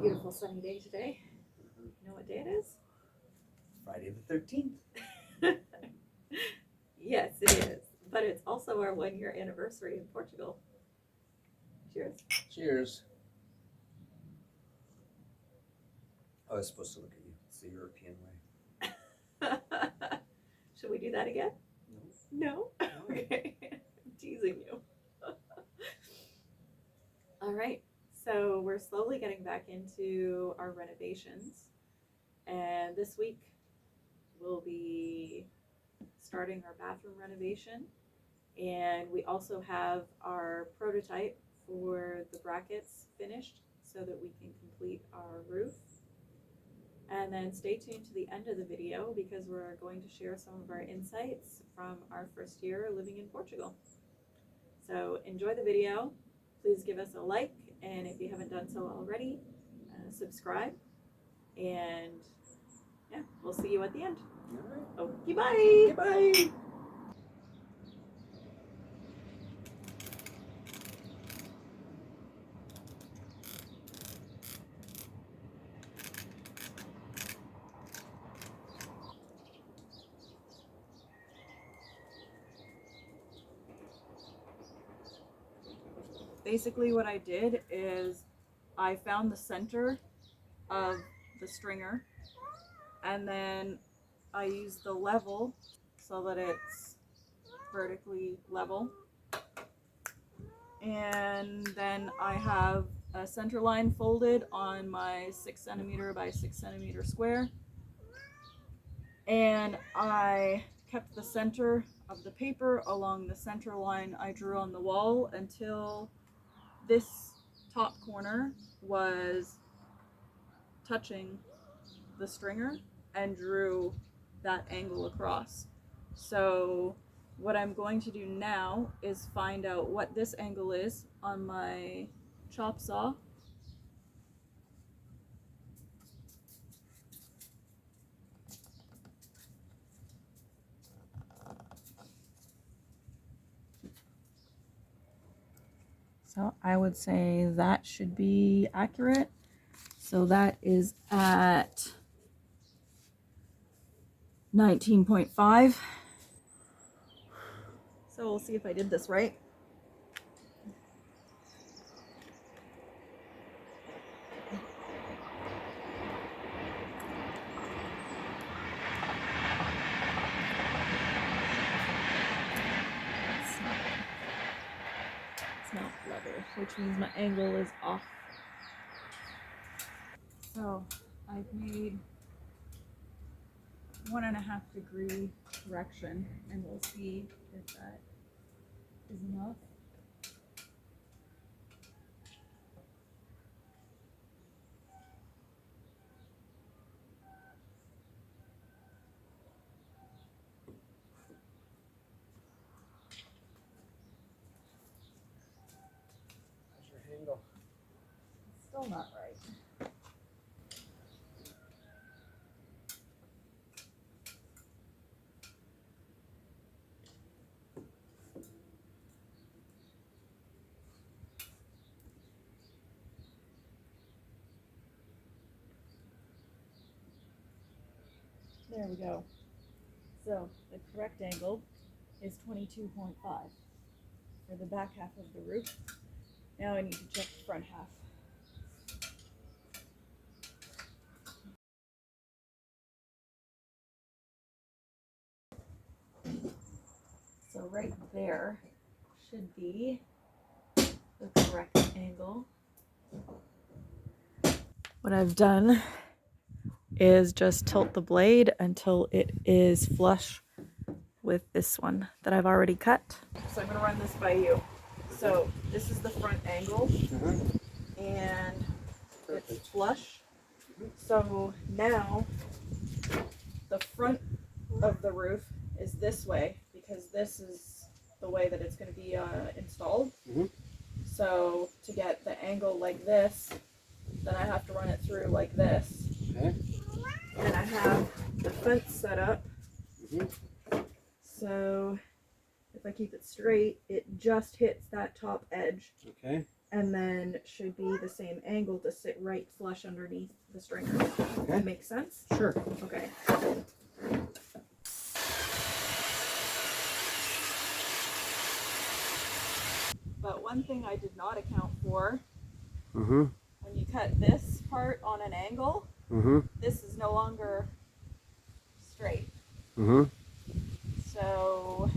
Beautiful sunny day today. You know what day it is? Friday the 13th. Yes, it is. But it's also our 1-year anniversary in Portugal. Cheers. Cheers. I was supposed to look at you. It's the European way. Should we do that again? No? Okay. I'm teasing you. All right. So we're slowly getting back into our renovations. And this week we'll be starting our bathroom renovation. And we also have our prototype for the brackets finished so that we can complete our roof. And then stay tuned to the end of the video because we're going to share some of our insights from our first year living in Portugal. So enjoy the video. Please give us a like, and if you haven't done so already, subscribe. And yeah, we'll see you at the end. All right. Okay, bye. Bye. Basically what I did is I found the center of the stringer and then I used the level so that it's vertically level, and then I have a center line folded on my 6 centimeter by 6 centimeter square, and I kept the center of the paper along the center line I drew on the wall until this top corner was touching the stringer and drew that angle across. So what I'm going to do now is find out what this angle is on my chop saw. So I would say that should be accurate. So that is at 19.5. So we'll see if I did this right. It's not level, which means my angle is off. So I've made 1.5 degree correction, and we'll see if that is enough. How's your handle? It's still not right. There we go. So the correct angle is 22.5 for the back half of the roof. Now I need to check the front half. So right there should be the correct angle. What I've done is just tilt the blade until it is flush with this one that I've already cut. So I'm going to run this by you. So this is the front angle, and it's flush. So now the front of the roof is this way because this is the way that it's going to be installed. So to get the angle like this, then I have to run it through like this. Okay. And I have the fence set up. So if I keep it straight, it just hits that top edge. Okay. and then should be the same angle to sit right flush underneath the stringers. Okay. That makes sense? Sure. Okay. But one thing I did not account for, when you cut this part on an angle, this is no longer straight. So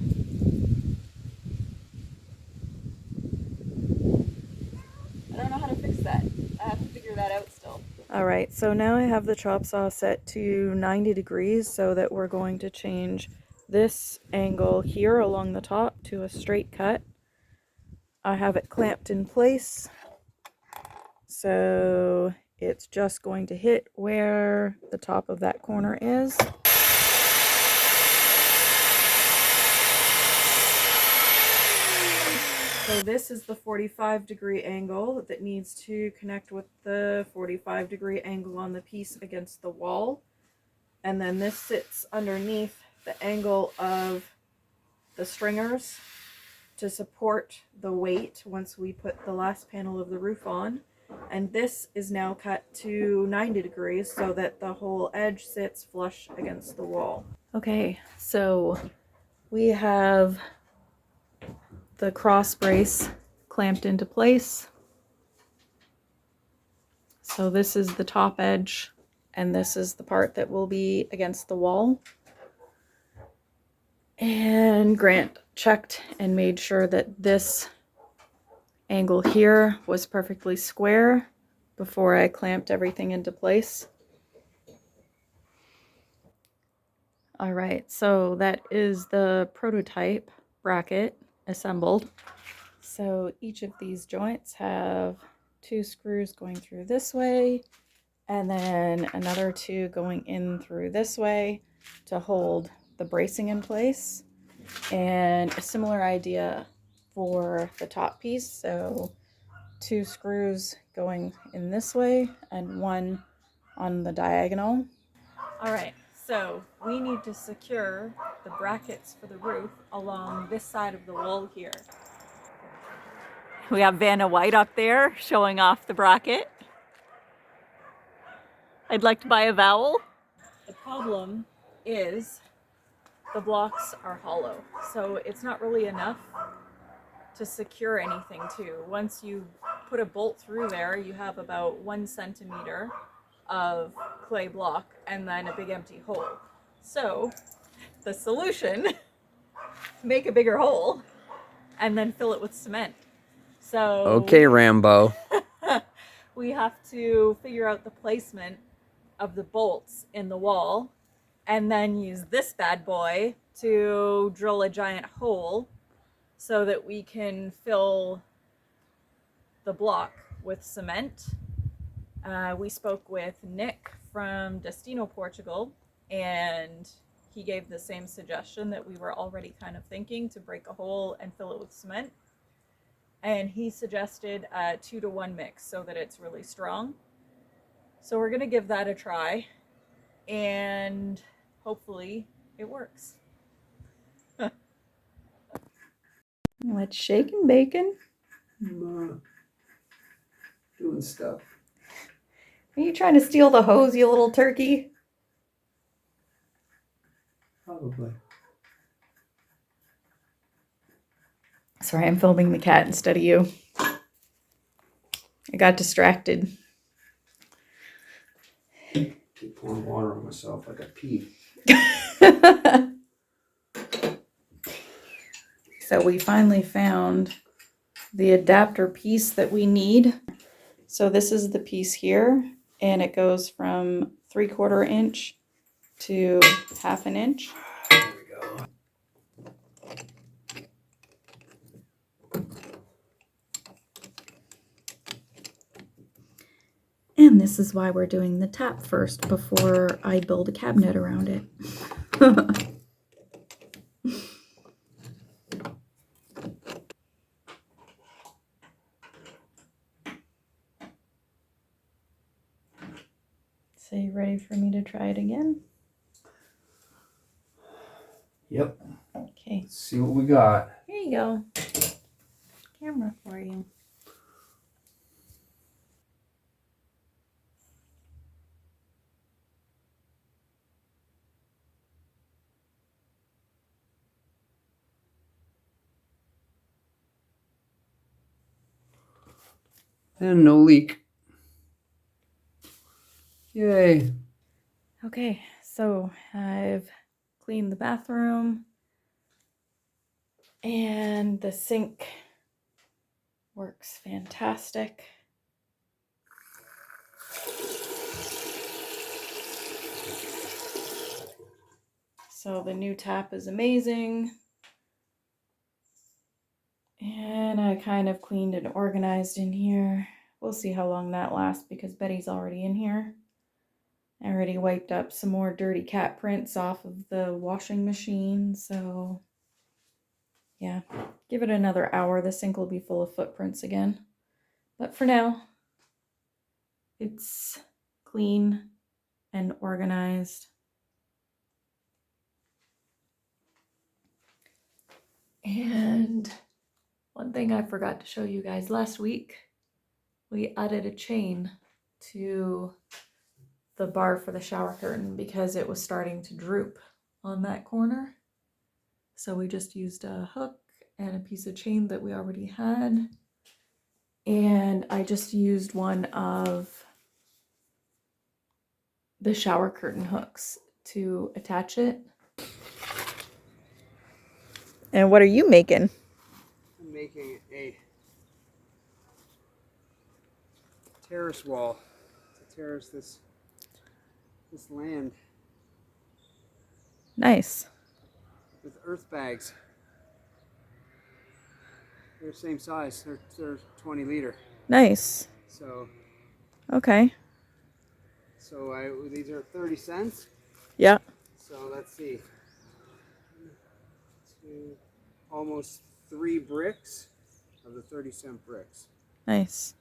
I don't know how to fix that. I have to figure that out still. Alright, so now I have the chop saw set to 90 degrees so that we're going to change this angle here along the top to a straight cut. I have it clamped in place, so it's just going to hit where the top of that corner is. So this is the 45-degree angle that needs to connect with the 45-degree angle on the piece against the wall. And then this sits underneath the angle of the stringers to support the weight once we put the last panel of the roof on. And this is now cut to 90 degrees so that the whole edge sits flush against the wall. Okay, so we have the cross brace clamped into place. So this is the top edge, and this is the part that will be against the wall. And Grant checked and made sure that this angle here was perfectly square before I clamped everything into place. All right, so that is the prototype bracket assembled. So each of these joints have 2 screws going through this way, and then another 2 going in through this way to hold the bracing in place. And a similar idea for the top piece. So 2 screws going in this way and 1 on the diagonal. All right, so we need to secure the brackets for the roof along this side of the wall here. We have Vanna White up there showing off the bracket. I'd like to buy a vowel. The problem is the blocks are hollow, so it's not really enough to secure anything to. Once you put a bolt through there, you have about 1 centimeter of clay block and then a big empty hole. So the solution, make a bigger hole and then fill it with cement. So Okay, Rambo. we have to figure out the placement of the bolts in the wall and then use this bad boy to drill a giant hole so that we can fill the block with cement. We spoke with Nick from Destino, Portugal, and he gave the same suggestion that we were already kind of thinking, to break a hole and fill it with cement. And he suggested a 2-to-1 mix so that it's really strong. So we're gonna give that a try, and hopefully it works. Let's shake and bacon. Doing stuff. Are you trying to steal the hose, you little turkey? Probably. Sorry, I'm filming the cat instead of you. I got distracted. Keep pouring water on myself like a pee. So we finally found the adapter piece that we need. So this is the piece here, and it goes from 3/4 inch to 1/2 inch. There we go. And this is why we're doing the tap first before I build a cabinet around it. So you ready for me to try it again? Yep. Okay. Let's see what we got. Here you go. Camera for you. And no leak. Yay. Okay, so I've cleaned the bathroom and the sink works fantastic. So the new tap is amazing. And I kind of cleaned and organized in here. We'll see how long that lasts because Betty's already in here. I already wiped up some more dirty cat prints off of the washing machine, so yeah, give it another hour. The sink will be full of footprints again. But for now, it's clean and organized. And one thing I forgot to show you guys last week, we added a chain to the bar for the shower curtain because it was starting to droop on that corner. So we just used a hook and a piece of chain that we already had. And I just used one of the shower curtain hooks to attach it. And what are you making? I'm making a terrace wall to terrace this land Nice. with earth bags. They're the same size. They're 20 liter. Nice. So Okay. These are 30 cents. Yeah. So let's see. Almost 3 bricks of the 30-cent bricks. Nice.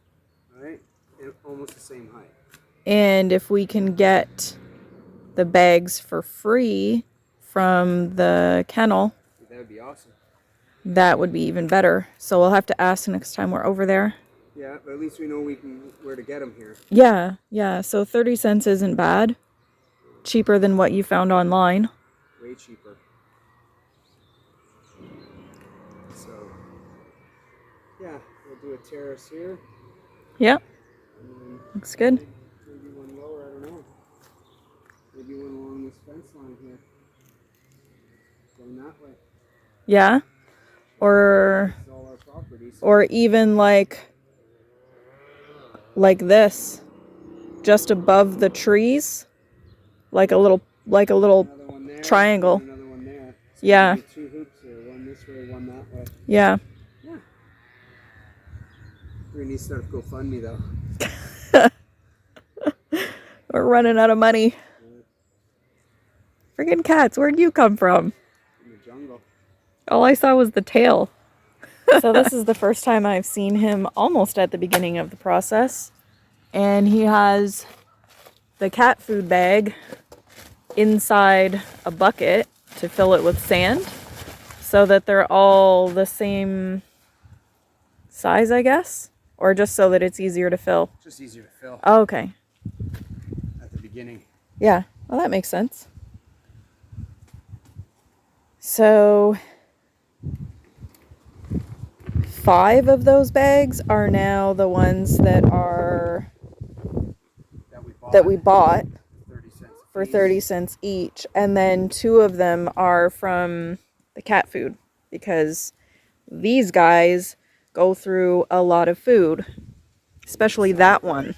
All right, and almost the same height. And if we can get the bags for free from the kennel, That would be awesome. that would be even better. So we'll have to ask next time we're over there. Yeah, but at least we know where to get them here. Yeah. So 30 cents isn't bad. Cheaper than what you found online. Way cheaper. So, yeah, we'll do a terrace here. Yep. Looks good. Maybe one lower, I don't know. Maybe one along this fence line here. Going that way. Yeah. Or This is all our property. So or even like this, just above the trees, like a little another one there, triangle. another one there. So Yeah. maybe 2 hoops here, one this way, one that way. Yeah. Yeah. We need to start GoFundMe though. We're running out of money. Friggin' cats, where'd you come from? In the jungle. All I saw was the tail. So this is the first time I've seen him almost at the beginning of the process. And he has the cat food bag inside a bucket to fill it with sand so that they're all the same size, I guess? Or just so that it's easier to fill? Just easier to fill. Oh, okay. At the beginning. Yeah, well, that makes sense. So 5 of those bags are now the ones that we bought 30 cents for 30 cents each, and then 2 of them are from the cat food because these guys go through a lot of food, especially that one.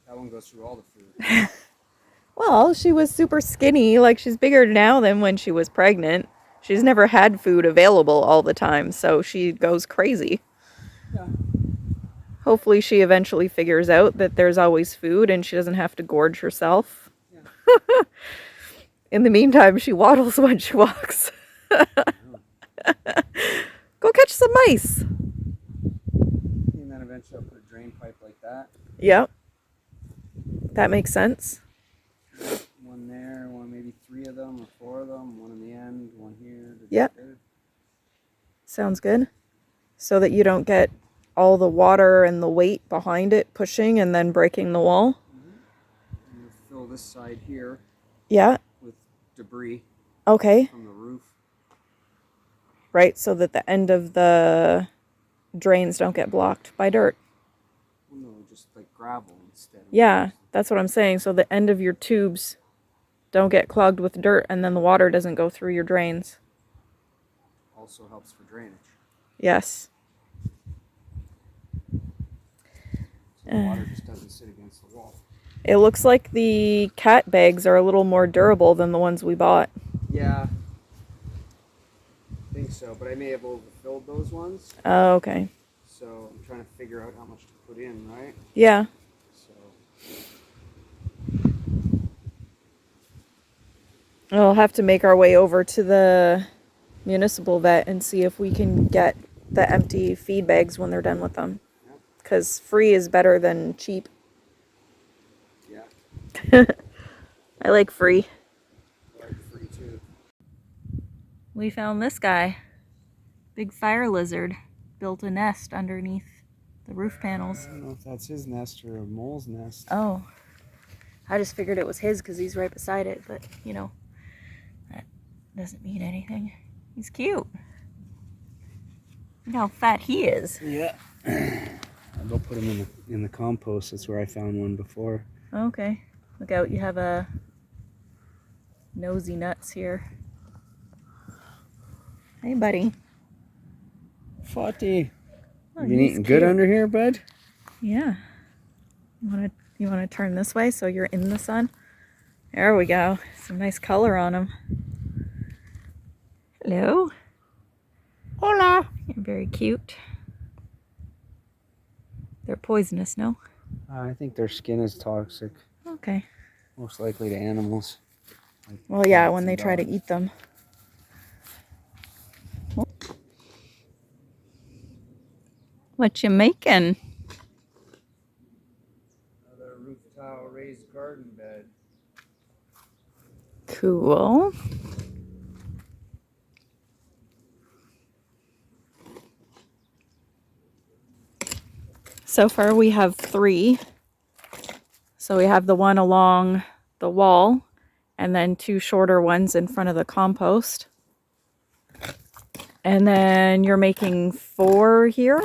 That one goes through all the food. Well, she was super skinny, like she's bigger now than when she was pregnant. She's never had food available all the time, so she goes crazy. Yeah. Hopefully she eventually figures out that there's always food and she doesn't have to gorge herself. Yeah. In the meantime, she waddles when she walks. Go catch some mice. And then eventually I'll put a drain pipe like that. Yep. That makes sense. One there, maybe 3 of them or 4 of them, one in the end, one here. Yep. Sounds good. So that you don't get all the water and the weight behind it pushing and then breaking the wall. Mm-hmm. I'm going to fill this side here. Yeah. With debris. Okay. From the roof. Right, so that the end of the drains don't get blocked by dirt. Well, no, just like gravel instead. Yeah, that's what I'm saying. So the end of your tubes don't get clogged with dirt, and then the water doesn't go through your drains. Also helps for drainage. Yes. So the water just doesn't sit against the wall. It looks like the cat bags are a little more durable than the ones we bought. Yeah. I think so, but I may have overfilled those ones. Oh, okay. So I'm trying to figure out how much to put in, right? Yeah. So We'll have to make our way over to the municipal vet and see if we can get the empty feed bags when they're done with them. Because free is better than cheap. yeah, I like free. I like free too. We found this guy. Big fire lizard. Built a nest underneath the roof panels. I don't know if that's his nest or a mole's nest. Oh. I just figured it was his because he's right beside it, but you know, that doesn't mean anything. He's cute. Look how fat he is. Yeah. I'll go put him in the compost. That's where I found one before. Okay. Look out, you have a nosy nuts here. Hey, buddy. Fatty. Oh, You been he's eating good cute. under here, bud? Yeah. You wanna turn this way so you're in the sun? There we go. Some nice color on him. Hello. Hola. You're very cute. They're poisonous, no? I think their skin is toxic. Okay. Most likely to animals. Like Well, yeah, cats when and they try to dogs. eat them. What you making? Another roof tile raised garden bed. Cool. So far we have 3. So we have the one along the wall and then 2 shorter ones in front of the compost. And then you're making 4 here?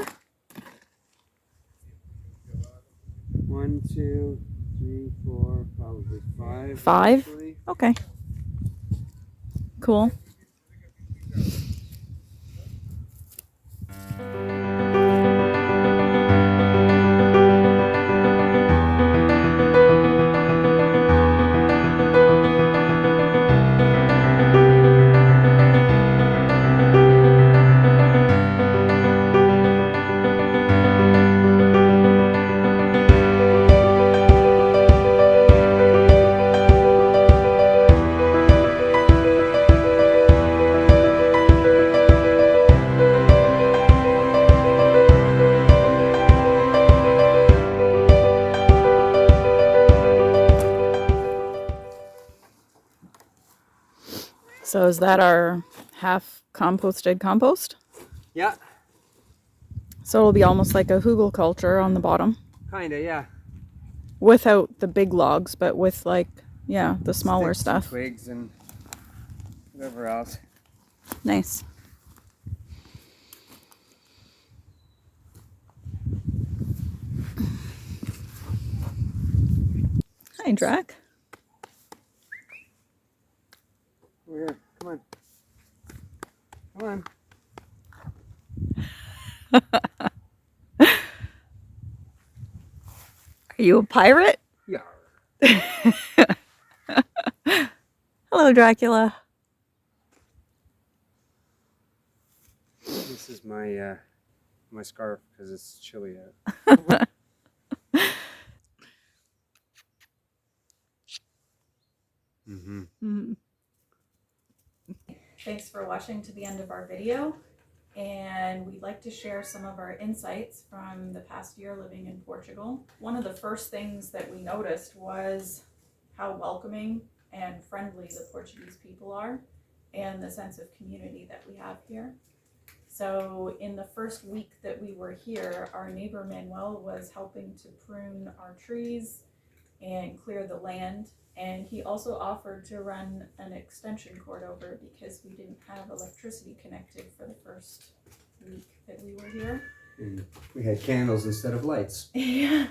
1, 2, 3, 4, probably 5. 5? Actually. Okay. Cool. So is that our half composted compost? Yeah. So it'll be almost like a hugel culture on the bottom. Kinda, yeah. Without the big logs, but with like, yeah, the smaller Sticks and stuff. twigs and whatever else. Nice. Hi, Drac. Over here. Come on. Come on. Are you a pirate? Yeah. Hello, Dracula. This is my my scarf because it's chilly out. Thanks for watching to the end of our video, and we'd like to share some of our insights from the past year living in Portugal. One of the first things that we noticed was how welcoming and friendly the Portuguese people are and the sense of community that we have here. So in the first week that we were here, our neighbor Manuel was helping to prune our trees and clear the land. And he also offered to run an extension cord over because we didn't have electricity connected for the first week that we were here. And we had candles instead of lights. Yeah.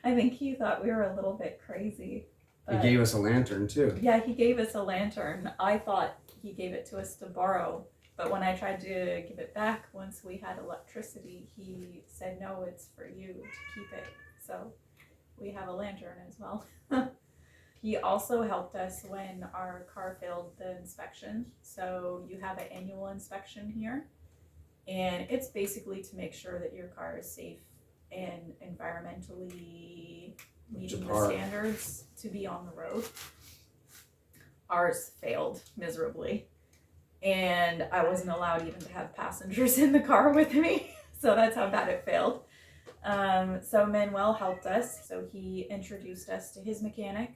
I think he thought we were a little bit crazy. He gave us a lantern too. Yeah, he gave us a lantern. I thought he gave it to us to borrow, but when I tried to give it back once we had electricity, he said, no, it's for you to keep it. So we have a lantern as well. He also helped us when our car failed the inspection. So you have an annual inspection here, and it's basically to make sure that your car is safe and environmentally meeting the standards to be on the road. Ours failed miserably, and I wasn't allowed even to have passengers in the car with me, so that's how bad it failed. So Manuel helped us, so he introduced us to his mechanic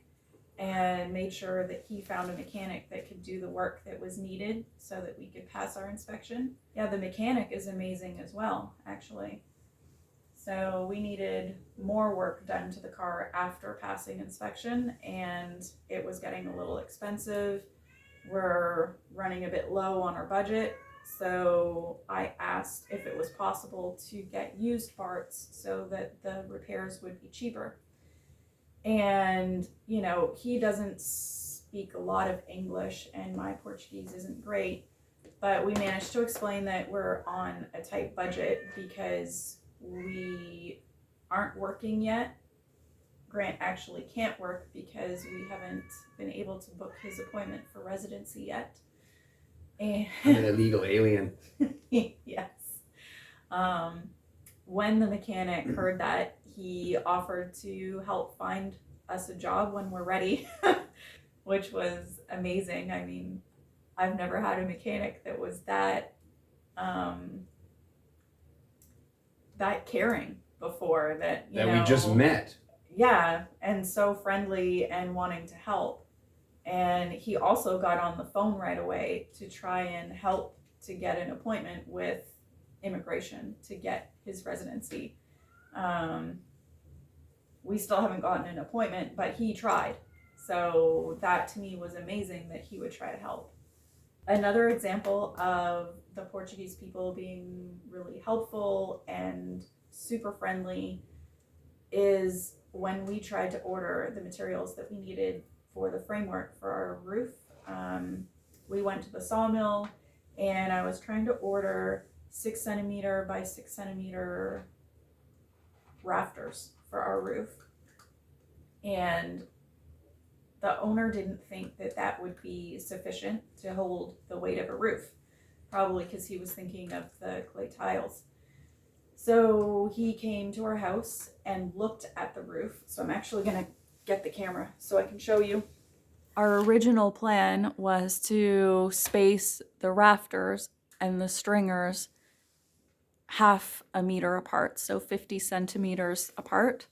and made sure that he found a mechanic that could do the work that was needed so that we could pass our inspection. Yeah, the mechanic is amazing as well, actually. So we needed more work done to the car after passing inspection, and it was getting a little expensive. We're running a bit low on our budget, so I asked if it was possible to get used parts so that the repairs would be cheaper. And, you know, he doesn't speak a lot of English, and my Portuguese isn't great, but we managed to explain that we're on a tight budget because we aren't working yet. Grant actually can't work because we haven't been able to book his appointment for residency yet. And I'm an illegal alien. yes. When the mechanic heard that, he offered to help find us a job when we're ready, which was amazing. I mean, I've never had a mechanic that was that caring before, that we just met. Yeah, and so friendly and wanting to help. And he also got on the phone right away to try and help to get an appointment with immigration to get his residency. We still haven't gotten an appointment, but he tried. So that to me was amazing that he would try to help. Another example of the Portuguese people being really helpful and super friendly is when we tried to order the materials that we needed for the framework for our roof. We went to the sawmill, and I was trying to order 6 centimeter by 6 centimeter rafters for our roof, and the owner didn't think that that would be sufficient to hold the weight of a roof, probably because he was thinking of the clay tiles. So he came to our house and looked at the roof. So I'm actually gonna get the camera so I can show you. Our original plan was to space the rafters and the stringers half a meter apart, so 50 centimeters apart.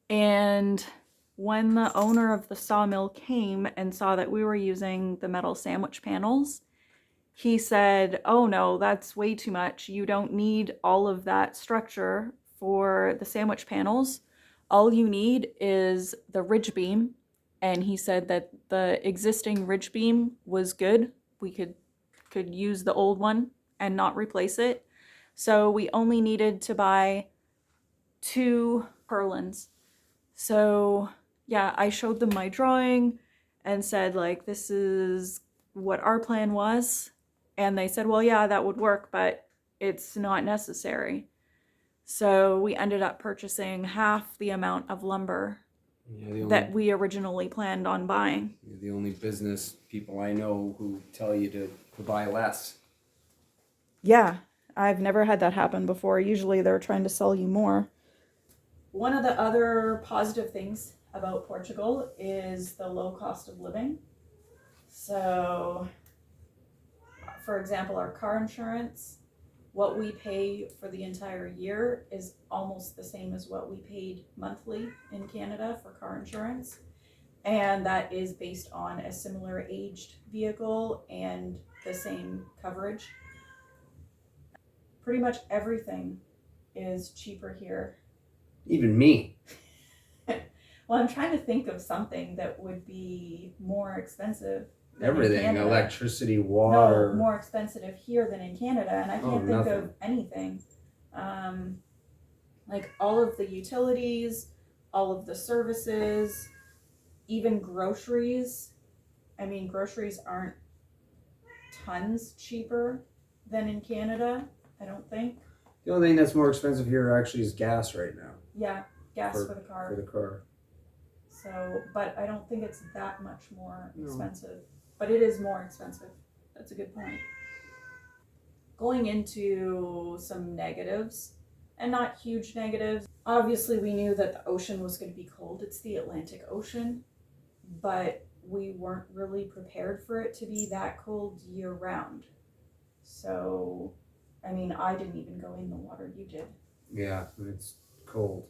And when the owner of the sawmill came and saw that we were using the metal sandwich panels, he said, oh no, that's way too much. You don't need all of that structure for the sandwich panels. All you need is the ridge beam. And he said that the existing ridge beam was good. We could use the old one and not replace it. So we only needed to buy 2 purlins. So yeah, I showed them my drawing and said, like, this is what our plan was. And they said, well, yeah, that would work, but it's not necessary. So we ended up purchasing half the amount of lumber that we originally planned on buying. You're the only business people I know who tell you to buy less. Yeah, I've never had that happen before. Usually they're trying to sell you more. One of the other positive things about Portugal is the low cost of living. So, for example, our car insurance, what we pay for the entire year is almost the same as what we paid monthly in Canada for car insurance. And that is based on a similar aged vehicle and the same coverage. Pretty much everything is cheaper here. Even me. Well, I'm trying to think of something that would be more expensive. Everything, electricity, water. No, more expensive here than in Canada, and I can't think of anything. Like all of the utilities, all of the services, even groceries. I mean, groceries aren't tons cheaper than in Canada, I don't think. The only thing that's more expensive here actually is gas right now. Yeah, gas For- for the car. For the car. So, but I don't think it's that much more No. expensive. But it is more expensive. That's a good point. Going into some negatives, and not huge negatives. Obviously, we knew that the ocean was going to be cold. It's the Atlantic Ocean. But we weren't really prepared for it to be that cold year round. So, I mean, I didn't even go in the water. You did. Yeah, it's cold.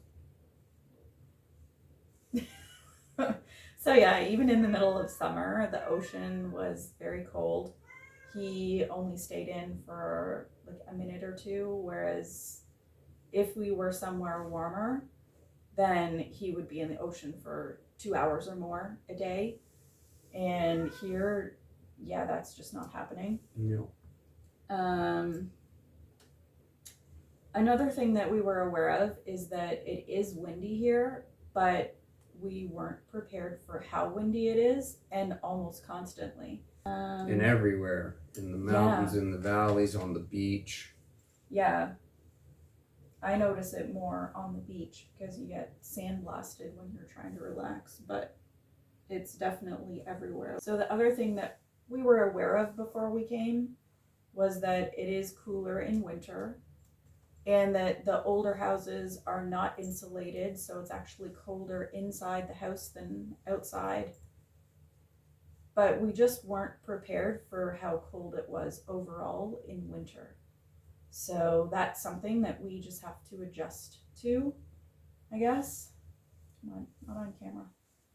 So yeah, even in the middle of summer, the ocean was very cold. He only stayed in for like a minute or two, whereas if we were somewhere warmer, then he would be in the ocean for 2 hours or more a day. And here, yeah, that's just not happening. No. Another thing that we were aware of is that it is windy here, but we weren't prepared for how windy it is, and almost constantly. And everywhere. In the mountains, in the valleys, on the beach. Yeah. I notice it more on the beach because you get sandblasted when you're trying to relax, but it's definitely everywhere. So the other thing that we were aware of before we came was that it is cooler in winter, and that the older houses are not insulated, so it's actually colder inside the house than outside. But we just weren't prepared for how cold it was overall in winter. So that's something that we just have to adjust to, I guess. Come on, not on camera.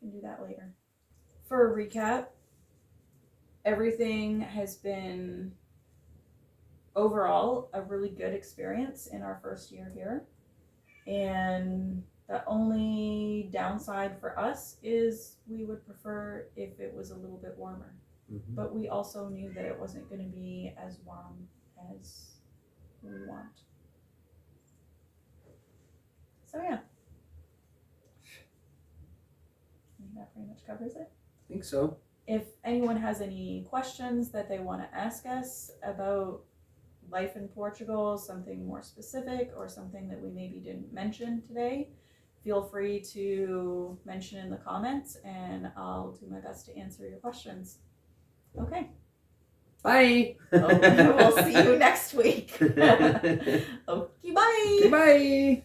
We can do that later. For a recap, everything has been overall a really good experience in our first year here. And the only downside for us is we would prefer if it was a little bit warmer. Mm-hmm. But we also knew that it wasn't going to be as warm as we want. So yeah. I think that pretty much covers it. I think so. If anyone has any questions that they want to ask us about life in Portugal, something more specific or something that we maybe didn't mention today, feel free to mention in the comments and I'll do my best to answer your questions. Okay. Bye. We'll see you next week. Okay, bye. Bye.